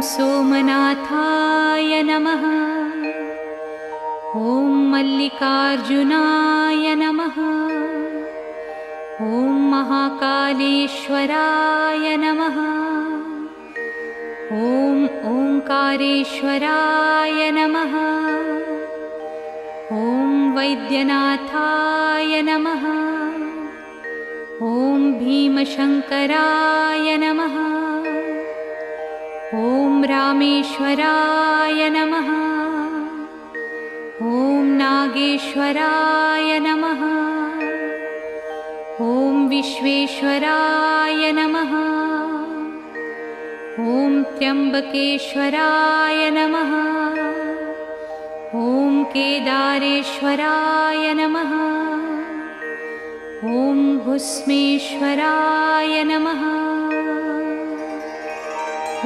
सोमनाथाय नमः। ॐ मल्लिकार्जुनाय नमः। ॐ महाकालेश्वराय नमः। ॐ ओंकारेश्वराय नमः। ॐ वैद्यनाथाय नमः। ॐ भीमशंकराय नमः। ॐ रामेश्वराय नमः। ॐ नागेश्वराय नमः। ॐ विश्वेश्वराय नमः। ॐ त्र्यंबकेश्वराय नमः। ॐ केदारेश्वराय नमः। ॐ भुस्मेश्वराय नमः।